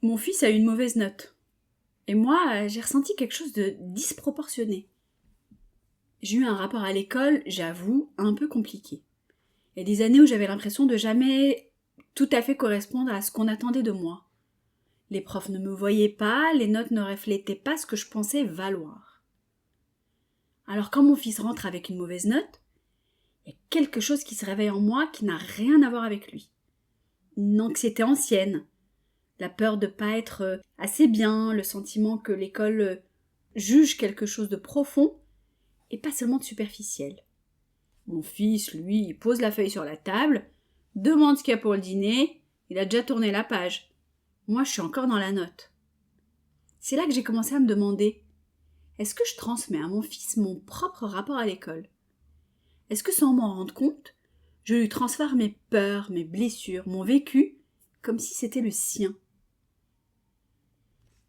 Mon fils a eu une mauvaise note. Et moi, j'ai ressenti quelque chose de disproportionné. J'ai eu un rapport à l'école, j'avoue, un peu compliqué. Il y a des années où j'avais l'impression de jamais tout à fait correspondre à ce qu'on attendait de moi. Les profs ne me voyaient pas, les notes ne reflétaient pas ce que je pensais valoir. Alors quand mon fils rentre avec une mauvaise note, il y a quelque chose qui se réveille en moi qui n'a rien à voir avec lui. Une anxiété ancienne, la peur de ne pas être assez bien, le sentiment que l'école juge quelque chose de profond et pas seulement de superficiel. Mon fils, lui, il pose la feuille sur la table, demande ce qu'il y a pour le dîner, il a déjà tourné la page. Moi, je suis encore dans la note. C'est là que j'ai commencé à me demander, est-ce que je transmets à mon fils mon propre rapport à l'école ? Est-ce que sans m'en rendre compte, je lui transfère mes peurs, mes blessures, mon vécu, comme si c'était le sien ?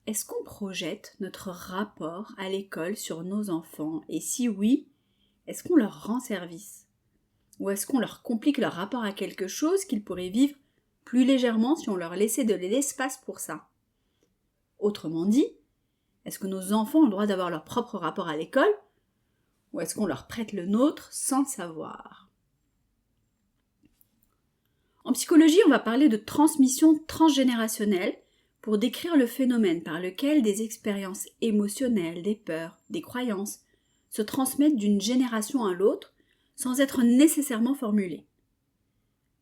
Est-ce qu'on projette notre rapport à l'école sur nos enfants ? Et si oui, est-ce qu'on leur rend service ? Ou est-ce qu'on leur complique leur rapport à quelque chose qu'ils pourraient vivre plus légèrement si on leur laissait de l'espace pour ça ? Autrement dit, est-ce que nos enfants ont le droit d'avoir leur propre rapport à l'école ? Ou est-ce qu'on leur prête le nôtre sans le savoir ? En psychologie, on va parler de transmission transgénérationnelle pour décrire le phénomène par lequel des expériences émotionnelles, des peurs, des croyances se transmettent d'une génération à l'autre sans être nécessairement formulées.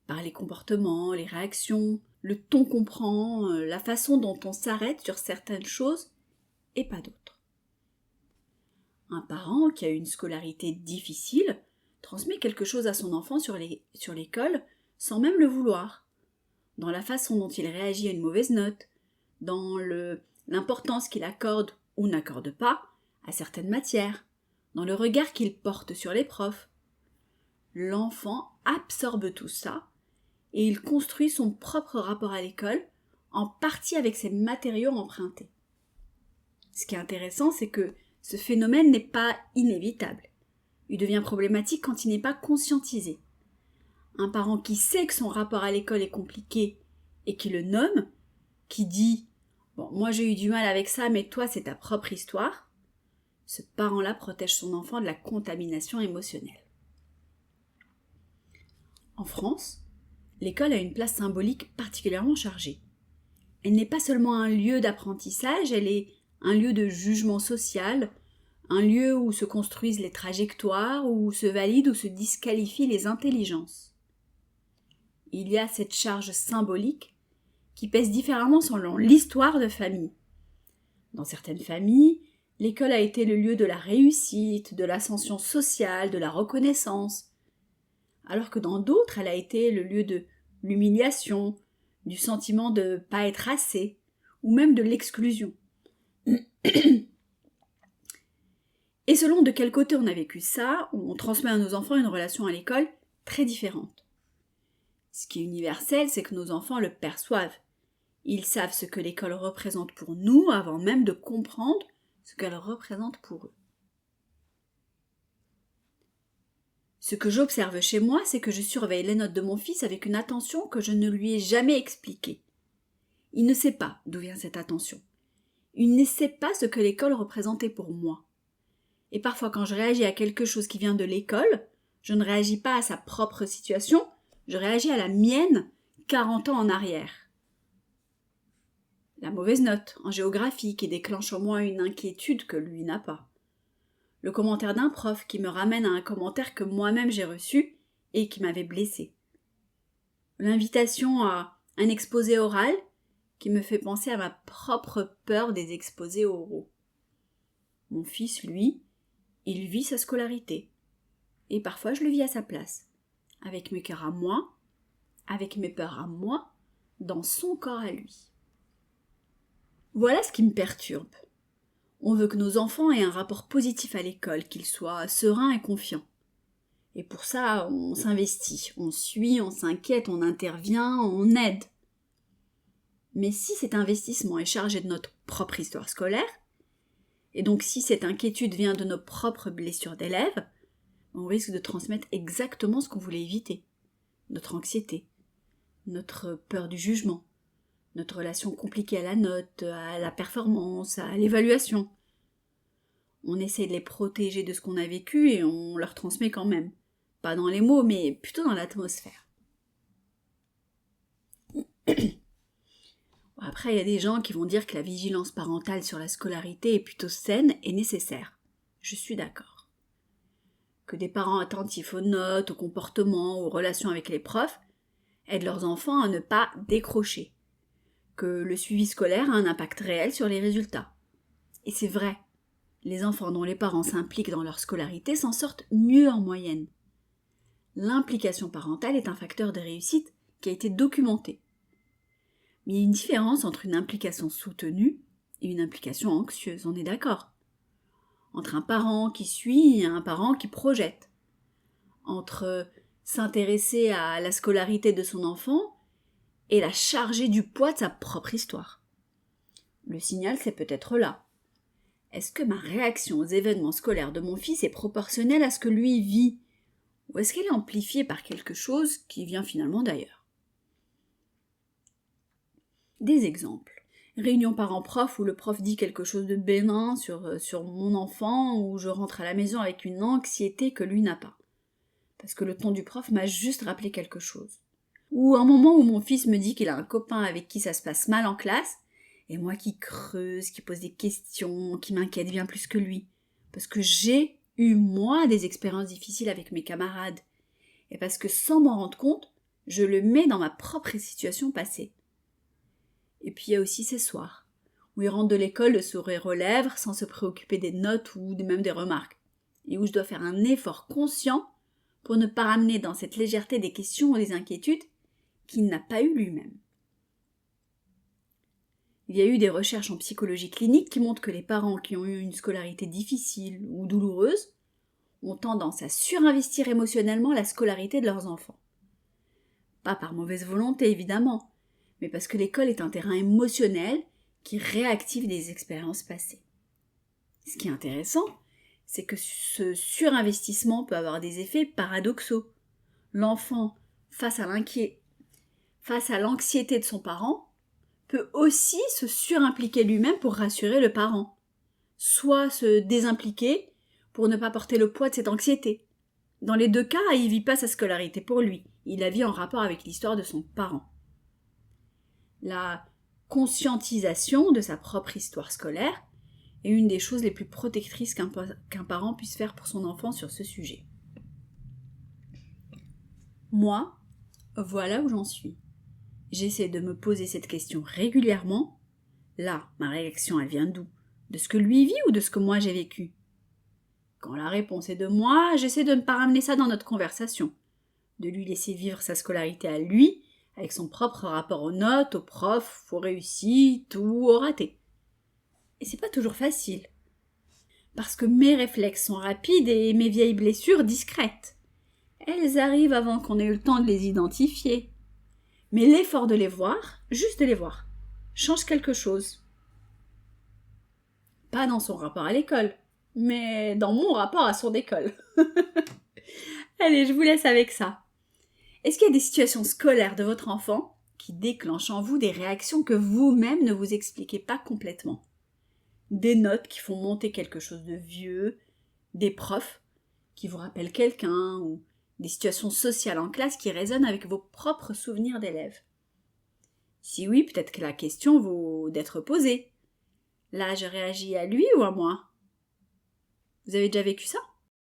Par les comportements, les réactions, le ton qu'on prend, la façon dont on s'arrête sur certaines choses et pas d'autres. Un parent qui a une scolarité difficile transmet quelque chose à son enfant sur l'école sans même le vouloir, dans la façon dont il réagit à une mauvaise note, dans l'importance qu'il accorde ou n'accorde pas à certaines matières, dans le regard qu'il porte sur les profs. L'enfant absorbe tout ça et il construit son propre rapport à l'école, en partie avec ses matériaux empruntés. Ce qui est intéressant, c'est que ce phénomène n'est pas inévitable. Il devient problématique quand il n'est pas conscientisé. Un parent qui sait que son rapport à l'école est compliqué et qui le nomme, qui dit « Bon, moi j'ai eu du mal avec ça, mais toi c'est ta propre histoire », ce parent-là protège son enfant de la contamination émotionnelle. En France, l'école a une place symbolique particulièrement chargée. Elle n'est pas seulement un lieu d'apprentissage, elle est un lieu de jugement social, un lieu où se construisent les trajectoires, où se valident ou se disqualifient les intelligences. Il y a cette charge symbolique qui pèse différemment selon l'histoire de famille. Dans certaines familles, l'école a été le lieu de la réussite, de l'ascension sociale, de la reconnaissance, alors que dans d'autres, elle a été le lieu de l'humiliation, du sentiment de ne pas être assez, ou même de l'exclusion. Et selon de quel côté on a vécu ça, on transmet à nos enfants une relation à l'école très différente. Ce qui est universel, c'est que nos enfants le perçoivent. Ils savent ce que l'école représente pour nous avant même de comprendre ce qu'elle représente pour eux. Ce que j'observe chez moi, c'est que je surveille les notes de mon fils avec une attention que je ne lui ai jamais expliquée. Il ne sait pas d'où vient cette attention. Il ne sait pas ce que l'école représentait pour moi. Et parfois, quand je réagis à quelque chose qui vient de l'école, je ne réagis pas à sa propre situation, je réagis à la mienne 40 ans en arrière. La mauvaise note en géographie qui déclenche en moi une inquiétude que lui n'a pas. Le commentaire d'un prof qui me ramène à un commentaire que moi-même j'ai reçu et qui m'avait blessé. L'invitation à un exposé oral qui me fait penser à ma propre peur des exposés oraux. Mon fils, lui, il vit sa scolarité. Et parfois je le vis à sa place, avec mes cœurs à moi, avec mes peurs à moi, dans son corps à lui. Voilà ce qui me perturbe. On veut que nos enfants aient un rapport positif à l'école, qu'ils soient sereins et confiants. Et pour ça, on s'investit, on suit, on s'inquiète, on intervient, on aide. Mais si cet investissement est chargé de notre propre histoire scolaire, et donc si cette inquiétude vient de nos propres blessures d'élèves, on risque de transmettre exactement ce qu'on voulait éviter. Notre anxiété, notre peur du jugement, notre relation compliquée à la note, à la performance, à l'évaluation. On essaie de les protéger de ce qu'on a vécu et on leur transmet quand même. Pas dans les mots, mais plutôt dans l'atmosphère. Après, il y a des gens qui vont dire que la vigilance parentale sur la scolarité est plutôt saine et nécessaire. Je suis d'accord. Que des parents attentifs aux notes, au comportement, aux relations avec les profs aident leurs enfants à ne pas décrocher. Que le suivi scolaire a un impact réel sur les résultats. Et c'est vrai, les enfants dont les parents s'impliquent dans leur scolarité s'en sortent mieux en moyenne. L'implication parentale est un facteur de réussite qui a été documenté. Mais il y a une différence entre une implication soutenue et une implication anxieuse, on est d'accord. Entre un parent qui suit et un parent qui projette. Entre s'intéresser à la scolarité de son enfant et la charger du poids de sa propre histoire. Le signal, c'est peut-être là. Est-ce que ma réaction aux événements scolaires de mon fils est proportionnelle à ce que lui vit ? Ou est-ce qu'elle est amplifiée par quelque chose qui vient finalement d'ailleurs ? Des exemples. Réunion parents-prof où le prof dit quelque chose de bénin sur mon enfant, où je rentre à la maison avec une anxiété que lui n'a pas. Parce que le ton du prof m'a juste rappelé quelque chose. Ou un moment où mon fils me dit qu'il a un copain avec qui ça se passe mal en classe, et moi qui creuse, qui pose des questions, qui m'inquiète bien plus que lui. Parce que j'ai eu, moi, des expériences difficiles avec mes camarades. Et parce que sans m'en rendre compte, je le mets dans ma propre situation passée. Et puis il y a aussi ces soirs, où il rentre de l'école le sourire aux lèvres, sans se préoccuper des notes ou même des remarques. Et où je dois faire un effort conscient pour ne pas ramener dans cette légèreté des questions ou des inquiétudes qu'il n'a pas eues lui-même. Il y a eu des recherches en psychologie clinique qui montrent que les parents qui ont eu une scolarité difficile ou douloureuse ont tendance à surinvestir émotionnellement la scolarité de leurs enfants. Pas par mauvaise volonté, évidemment, mais parce que l'école est un terrain émotionnel qui réactive des expériences passées. Ce qui est intéressant, c'est que ce surinvestissement peut avoir des effets paradoxaux. L'enfant, face à l'anxiété de son parent, peut aussi se surimpliquer lui-même pour rassurer le parent, soit se désimpliquer pour ne pas porter le poids de cette anxiété. Dans les deux cas, il ne vit pas sa scolarité pour lui, il la vit en rapport avec l'histoire de son parent. La conscientisation de sa propre histoire scolaire est une des choses les plus protectrices qu'un parent puisse faire pour son enfant sur ce sujet. Moi, voilà où j'en suis. J'essaie de me poser cette question régulièrement. Là, ma réaction, elle vient d'où ? De ce que lui vit ou de ce que moi j'ai vécu ? Quand la réponse est de moi, j'essaie de ne pas ramener ça dans notre conversation, de lui laisser vivre sa scolarité à lui, avec son propre rapport aux notes, aux profs, aux réussites ou aux ratés. Et c'est pas toujours facile. Parce que mes réflexes sont rapides et mes vieilles blessures discrètes. Elles arrivent avant qu'on ait eu le temps de les identifier. Mais l'effort de les voir, juste de les voir, change quelque chose. Pas dans son rapport à l'école, mais dans mon rapport à son école. Allez, je vous laisse avec ça. Est-ce qu'il y a des situations scolaires de votre enfant qui déclenchent en vous des réactions que vous-même ne vous expliquez pas complètement ? Des notes qui font monter quelque chose de vieux, des profs qui vous rappellent quelqu'un, ou des situations sociales en classe qui résonnent avec vos propres souvenirs d'élèves. Si oui, peut-être que la question vaut d'être posée. Là, je réagis à lui ou à moi ? Vous avez déjà vécu ça ?